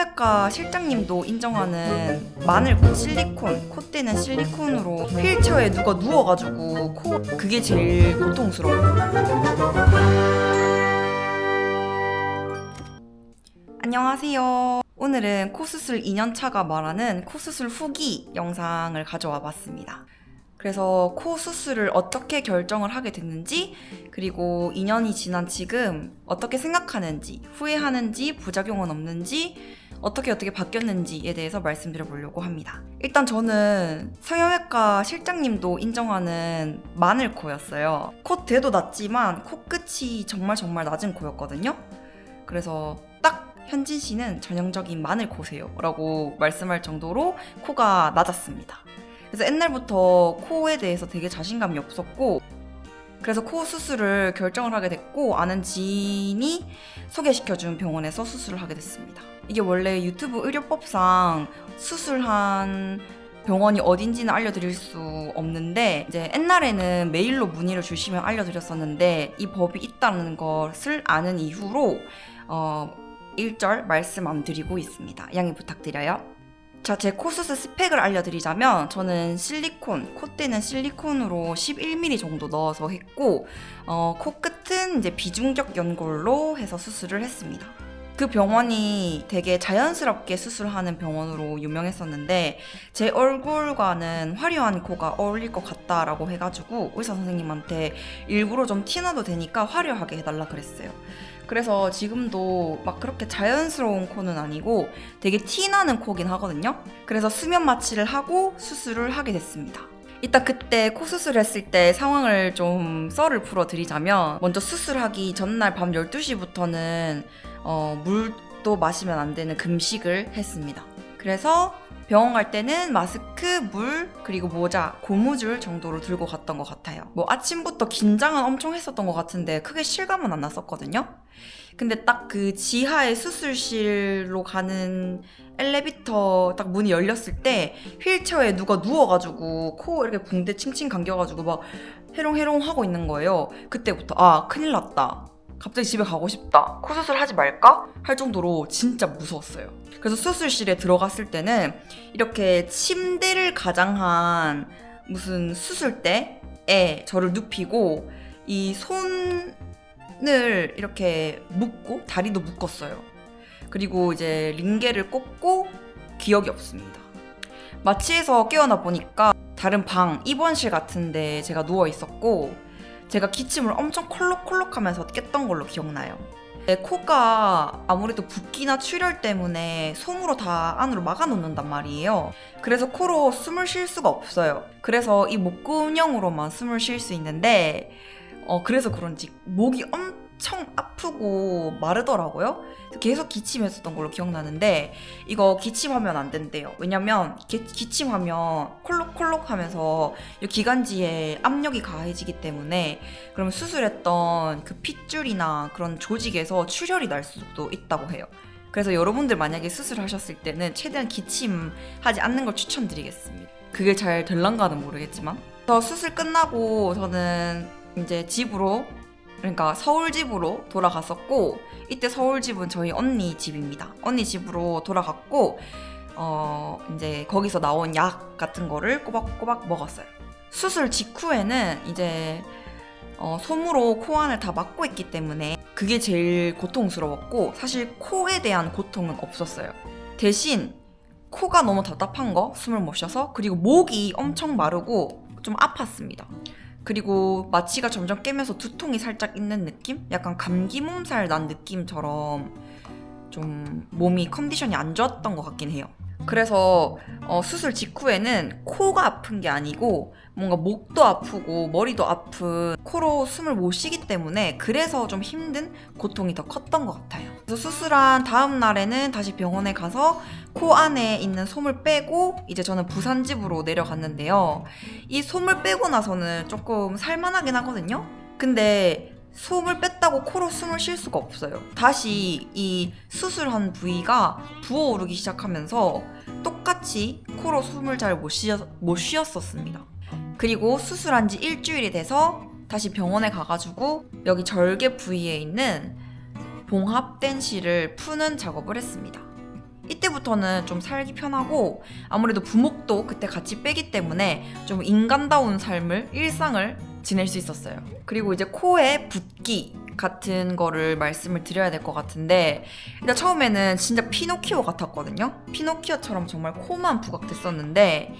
성형외과 실장님도 인정하는 마늘코 실리콘, 콧대는 실리콘으로 휠체어에 누가 누워가지고 그게 제일 고통스러워. 안녕하세요. 오늘은 코수술 2년차가 말하는 코수술 후기 영상을 가져와 봤습니다. 그래서 코 수술을 어떻게 결정을 하게 됐는지, 그리고 2년이 지난 지금 어떻게 생각하는지, 후회하는지, 부작용은 없는지, 어떻게 바뀌었는지에 대해서 말씀드려 보려고 합니다. 일단 저는 성형외과 실장님도 인정하는 마늘코였어요. 콧대도 낮지만 코끝이 정말 낮은 코였거든요. 그래서 딱 현진 씨는 전형적인 마늘코세요 라고 말씀할 정도로 코가 낮았습니다. 그래서 옛날부터 코에 대해서 되게 자신감이 없었고, 그래서 코 수술을 결정을 하게 됐고, 아는 지인이 소개시켜준 병원에서 수술을 하게 됐습니다. 이게 원래 유튜브 의료법상 수술한 병원이 어딘지는 알려드릴 수 없는데, 이제 옛날에는 메일로 문의를 주시면 알려드렸었는데, 이 법이 있다는 것을 아는 이후로 1절 말씀 안 드리고 있습니다. 양해 부탁드려요. 자, 제 코수술 스펙을 알려드리자면, 저는 실리콘, 콧대는 실리콘으로 11mm 정도 넣어서 했고, 코끝은 이제 비중격 연골로 해서 수술을 했습니다. 그 병원이 되게 자연스럽게 수술하는 병원으로 유명했었는데, 제 얼굴과는 화려한 코가 어울릴 것 같다라고 해가지고 의사 선생님한테 일부러 좀 티나도 되니까 화려하게 해달라 그랬어요. 그래서 지금도 막 그렇게 자연스러운 코는 아니고 되게 티나는 코긴 하거든요. 그래서 수면 마취를 하고 수술을 하게 됐습니다. 일단 그때 코 수술했을 때 상황을 좀 썰을 풀어드리자면, 먼저 수술하기 전날 밤 12시부터는 물도 마시면 안 되는 금식을 했습니다. 그래서 병원 갈 때는 마스크, 물, 그리고 모자, 고무줄 정도로 들고 갔던 것 같아요. 아침부터 긴장은 엄청 했었던 것 같은데 크게 실감은 안 났었거든요. 근데 딱 그 지하의 수술실로 가는 엘리베이터 딱 문이 열렸을 때 휠체어에 누가 누워가지고 코 이렇게 붕대 칭칭 감겨가지고 막 해롱해롱 하고 있는 거예요. 그때부터 큰일 났다. 갑자기 집에 가고 싶다. 코수술 하지 말까? 할 정도로 진짜 무서웠어요. 그래서 수술실에 들어갔을 때는 이렇게 침대를 가장한 무슨 수술대에 저를 눕히고 이 손을 이렇게 묶고 다리도 묶었어요. 그리고 이제 링겔을 꽂고 기억이 없습니다. 마취해서 깨어나 보니까 다른 방, 입원실 같은데 제가 누워 있었고, 제가 기침을 엄청 콜록콜록 하면서 깼던 걸로 기억나요. 코가 아무래도 붓기나 출혈 때문에 솜으로 다 안으로 막아놓는단 말이에요. 그래서 코로 숨을 쉴 수가 없어요. 그래서 이 목구멍으로만 숨을 쉴 수 있는데, 그래서 그런지 목이 엄청 아프고 마르더라고요. 계속 기침했었던 걸로 기억나는데, 이거 기침하면 안 된대요. 왜냐면 기침하면 콜록콜록 하면서 이 기관지에 압력이 가해지기 때문에, 그러면 수술했던 그 핏줄이나 그런 조직에서 출혈이 날 수도 있다고 해요. 그래서 여러분들 만약에 수술하셨을 때는 최대한 기침하지 않는 걸 추천드리겠습니다. 그게 잘 될란가는 모르겠지만. 그래서 수술 끝나고 저는 이제 집으로, 그러니까 서울 집으로 돌아갔었고, 이때 서울 집은 저희 언니 집입니다. 언니 집으로 돌아갔고, 이제 거기서 나온 약 같은 거를 꼬박꼬박 먹었어요. 수술 직후에는 이제 솜으로 코 안을 다 막고 있기 때문에 그게 제일 고통스러웠고, 사실 코에 대한 고통은 없었어요. 대신 코가 너무 답답한 거, 숨을 못 쉬어서, 그리고 목이 엄청 마르고 좀 아팠습니다. 그리고 마취가 점점 깨면서 두통이 살짝 있는 느낌? 약간 감기 몸살 난 느낌처럼 좀 몸이 컨디션이 안 좋았던 것 같긴 해요. 그래서 수술 직후에는 코가 아픈 게 아니고 뭔가 목도 아프고 머리도 아픈, 코로 숨을 못 쉬기 때문에 그래서 좀 힘든 고통이 더 컸던 것 같아요. 그래서 수술한 다음 날에는 다시 병원에 가서 코 안에 있는 솜을 빼고 이제 저는 부산 집으로 내려갔는데요. 이 솜을 빼고 나서는 조금 살만하긴 하거든요. 근데 솜을 뺐다고 코로 숨을 쉴 수가 없어요. 다시 이 수술한 부위가 부어오르기 시작하면서 똑같이 코로 숨을 잘 못 쉬었었습니다. 그리고 수술한 지 일주일이 돼서 다시 병원에 가가지고 여기 절개 부위에 있는 봉합된 실을 푸는 작업을 했습니다. 이때 이때부터는 좀 살기 편하고 아무래도 부목도 그때 같이 빼기 때문에 좀 인간다운 삶을, 일상을 지낼 수 있었어요. 그리고 이제 코에 붓기 같은 거를 말씀을 드려야 될 것 같은데, 일단 처음에는 진짜 피노키오 같았거든요. 피노키오처럼 정말 코만 부각됐었는데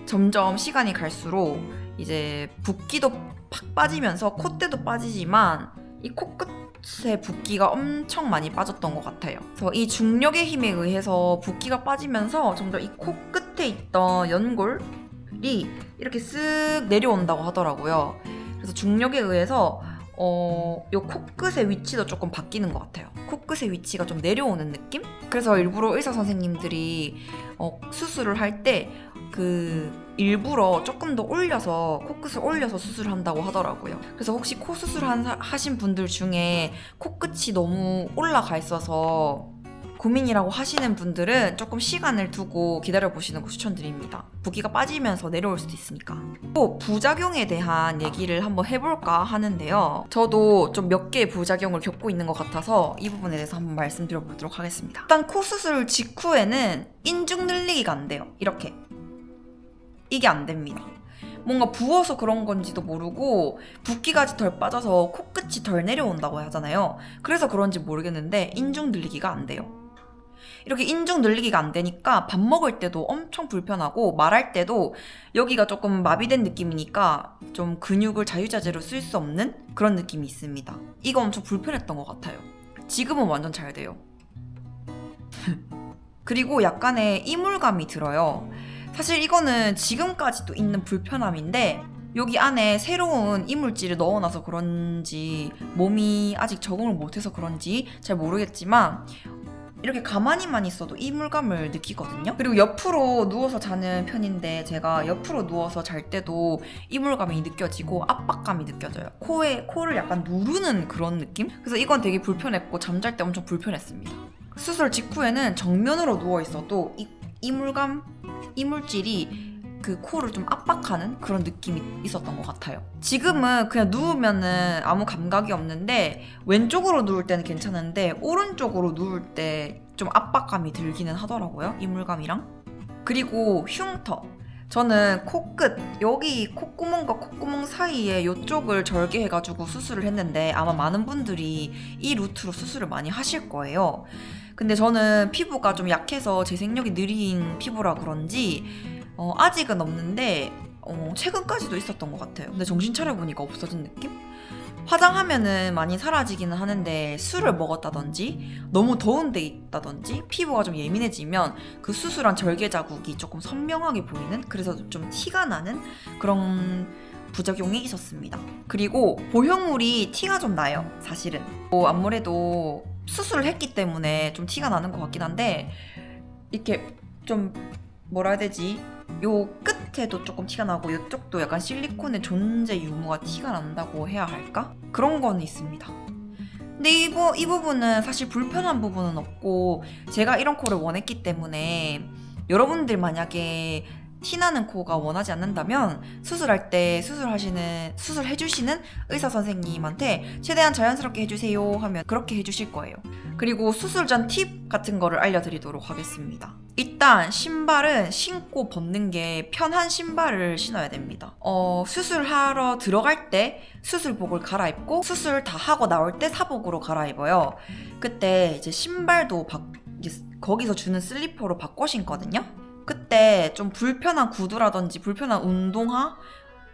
점점 시간이 갈수록 이제 붓기도 팍 빠지면서 콧대도 빠지지만 이 코끝에 붓기가 엄청 많이 빠졌던 것 같아요. 그래서 이 중력의 힘에 의해서 붓기가 빠지면서 점점 이 코끝에 있던 연골이 이렇게 쓱 내려온다고 하더라고요. 그래서 중력에 의해서 요 코끝의 위치도 조금 바뀌는 것 같아요. 코끝의 위치가 좀 내려오는 느낌? 그래서 일부러 의사 선생님들이 수술을 할 때 일부러 조금 더 올려서 코끝을 올려서 수술을 한다고 하더라고요. 그래서 혹시 코 수술 하신 분들 중에 코끝이 너무 올라가 있어서 고민이라고 하시는 분들은 조금 시간을 두고 기다려보시는 거 추천드립니다. 붓기가 빠지면서 내려올 수도 있으니까. 또 부작용에 대한 얘기를 한번 해볼까 하는데요. 저도 좀 몇 개의 부작용을 겪고 있는 것 같아서 이 부분에 대해서 한번 말씀드려보도록 하겠습니다. 일단 코 수술 직후에는 인중 늘리기가 안 돼요. 이게 안 됩니다. 뭔가 부어서 그런 건지도 모르고 붓기가 덜 빠져서 코끝이 덜 내려온다고 하잖아요. 그래서 그런지 모르겠는데 인중 늘리기가 안 돼요. 이렇게 인중 늘리기가 안 되니까 밥 먹을 때도 엄청 불편하고 말할 때도 여기가 조금 마비된 느낌이니까 좀 근육을 자유자재로 쓸 수 없는 그런 느낌이 있습니다. 이거 엄청 불편했던 것 같아요. 지금은 완전 잘 돼요. 그리고 약간의 이물감이 들어요. 사실 이거는 지금까지도 있는 불편함인데 여기 안에 새로운 이물질을 넣어놔서 그런지 몸이 아직 적응을 못해서 그런지 잘 모르겠지만 이렇게 가만히만 있어도 이물감을 느끼거든요. 그리고 옆으로 누워서 자는 편인데 제가 옆으로 누워서 잘 때도 이물감이 느껴지고 압박감이 느껴져요. 코를 약간 누르는 그런 느낌? 그래서 이건 되게 불편했고 잠잘 때 엄청 불편했습니다. 수술 직후에는 정면으로 누워 있어도 이물질이 그 코를 좀 압박하는 그런 느낌이 있었던 것 같아요. 지금은 그냥 누우면은 아무 감각이 없는데 왼쪽으로 누울 때는 괜찮은데 오른쪽으로 누울 때 좀 압박감이 들기는 하더라고요. 이물감이랑. 그리고 흉터. 저는 코끝, 여기 콧구멍과 콧구멍 사이에 이쪽을 절개해가지고 수술을 했는데 아마 많은 분들이 이 루트로 수술을 많이 하실 거예요. 근데 저는 피부가 좀 약해서 재생력이 느린 피부라 그런지 아직은 없는데 최근까지도 있었던 것 같아요. 근데 정신 차려보니까 없어진 느낌? 화장하면은 많이 사라지기는 하는데 술을 먹었다든지 너무 더운 데 있다든지 피부가 좀 예민해지면 그 수술한 절개 자국이 조금 선명하게 보이는, 그래서 좀 티가 나는 그런 부작용이 있었습니다. 그리고 보형물이 티가 좀 나요, 사실은. 아무래도 수술을 했기 때문에 좀 티가 나는 것 같긴 한데 이렇게 좀 뭐라 해야 되지? 요 끝에도 조금 티가 나고 이쪽도 약간 실리콘의 존재 유무가 티가 난다고 해야 할까? 그런 건 있습니다. 근데 이 부분은 사실 불편한 부분은 없고 제가 이런 코를 원했기 때문에 여러분들 만약에 티나는 코가 원하지 않는다면 수술할 때 수술해주시는 의사 선생님한테 최대한 자연스럽게 해주세요 하면 그렇게 해주실 거예요. 그리고 수술 전 팁 같은 거를 알려드리도록 하겠습니다. 일단 신발은 신고 벗는 게 편한 신발을 신어야 됩니다. 수술하러 들어갈 때 수술복을 갈아입고 수술 다 하고 나올 때 사복으로 갈아입어요. 그때 이제 신발도 이제 거기서 주는 슬리퍼로 바꿔 신거든요. 그때 좀 불편한 구두라든지 불편한 운동화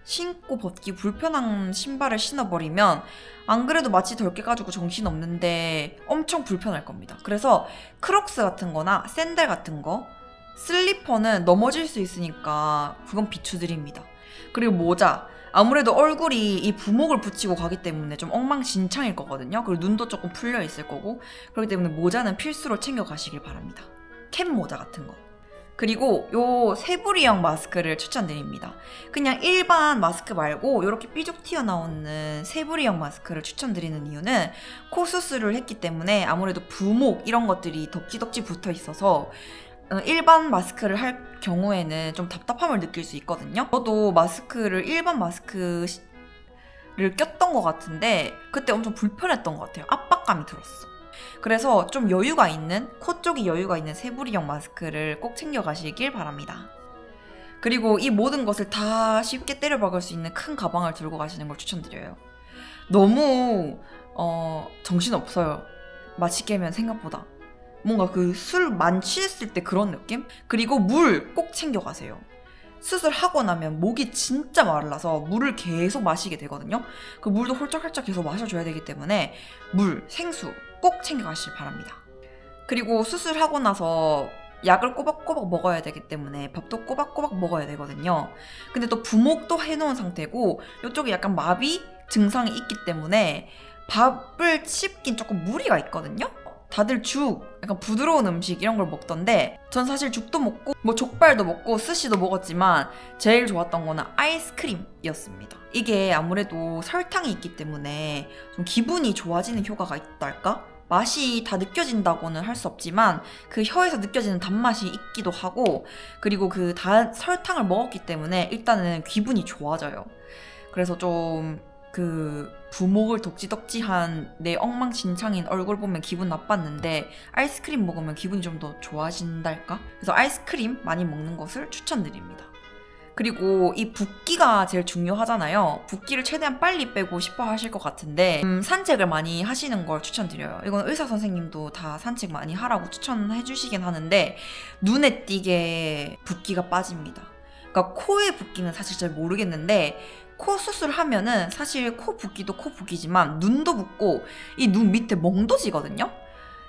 신고 벗기 불편한 신발을 신어버리면 안 그래도 마취 덜 깨가지고 정신없는데 엄청 불편할 겁니다. 그래서 크록스 같은 거나 샌들 같은 거, 슬리퍼는 넘어질 수 있으니까 그건 비추드립니다. 그리고 모자, 아무래도 얼굴이 이 부목을 붙이고 가기 때문에 좀 엉망진창일 거거든요. 그리고 눈도 조금 풀려 있을 거고, 그렇기 때문에 모자는 필수로 챙겨 가시길 바랍니다. 캡 모자 같은 거. 그리고 요 세부리형 마스크를 추천드립니다. 그냥 일반 마스크 말고 이렇게 삐죽 튀어나오는 세부리형 마스크를 추천드리는 이유는 코 수술을 했기 때문에 아무래도 부목 이런 것들이 덕지덕지 붙어 있어서 일반 마스크를 할 경우에는 좀 답답함을 느낄 수 있거든요. 저도 일반 마스크를 꼈던 것 같은데 그때 엄청 불편했던 것 같아요. 압박감이 들었어. 그래서 좀 여유가 있는, 코 쪽이 여유가 있는 세부리형 마스크를 꼭 챙겨가시길 바랍니다. 그리고 이 모든 것을 다 쉽게 때려박을 수 있는 큰 가방을 들고 가시는 걸 추천드려요. 너무 정신없어요. 마취 깨면 생각보다. 뭔가 그 술 만취했을 때 그런 느낌? 그리고 물 꼭 챙겨가세요. 수술하고 나면 목이 진짜 말라서 물을 계속 마시게 되거든요. 그 물도 홀짝홀짝 계속 마셔줘야 되기 때문에 물, 생수 꼭 챙겨가시길 바랍니다. 그리고 수술하고 나서 약을 꼬박꼬박 먹어야 되기 때문에 밥도 꼬박꼬박 먹어야 되거든요. 근데 또 부목도 해놓은 상태고 이쪽에 약간 마비 증상이 있기 때문에 밥을 씹긴 조금 무리가 있거든요. 다들 죽, 약간 부드러운 음식 이런 걸 먹던데 전 사실 죽도 먹고 뭐 족발도 먹고 스시도 먹었지만 제일 좋았던 거는 아이스크림이었습니다. 이게 아무래도 설탕이 있기 때문에 좀 기분이 좋아지는 효과가 있달까? 맛이 다 느껴진다고는 할 수 없지만 그 혀에서 느껴지는 단맛이 있기도 하고 그리고 그 설탕을 먹었기 때문에 일단은 기분이 좋아져요. 그래서 좀 그 부목을 덕지덕지한 내 엉망진창인 얼굴 보면 기분 나빴는데 아이스크림 먹으면 기분이 좀 더 좋아진달까? 그래서 아이스크림 많이 먹는 것을 추천드립니다. 그리고 이 붓기가 제일 중요하잖아요. 붓기를 최대한 빨리 빼고 싶어 하실 것 같은데 산책을 많이 하시는 걸 추천드려요. 이건 의사 선생님도 다 산책 많이 하라고 추천해 주시긴 하는데 눈에 띄게 붓기가 빠집니다. 그러니까 코의 붓기는 사실 잘 모르겠는데 코 수술하면은 사실 코 붓기도 코 붓기지만 눈도 붓고 이 눈 밑에 멍도 지거든요.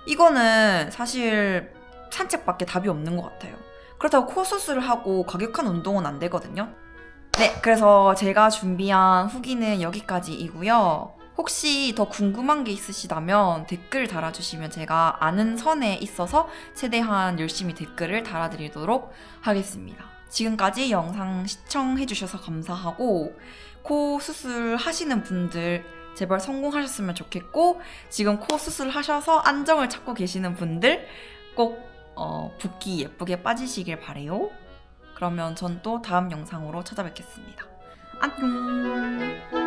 이거는 사실 산책밖에 답이 없는 것 같아요. 그렇다고 코 수술을 하고 과격한 운동은 안 되거든요. 네, 그래서 제가 준비한 후기는 여기까지이고요. 혹시 더 궁금한 게 있으시다면 댓글 달아주시면 제가 아는 선에 있어서 최대한 열심히 댓글을 달아드리도록 하겠습니다. 지금까지 영상 시청해주셔서 감사하고 코 수술 하시는 분들 제발 성공하셨으면 좋겠고 지금 코 수술 하셔서 안정을 찾고 계시는 분들 꼭 붓기 예쁘게 빠지시길 바래요. 그러면 전 또 다음 영상으로 찾아뵙겠습니다. 안녕.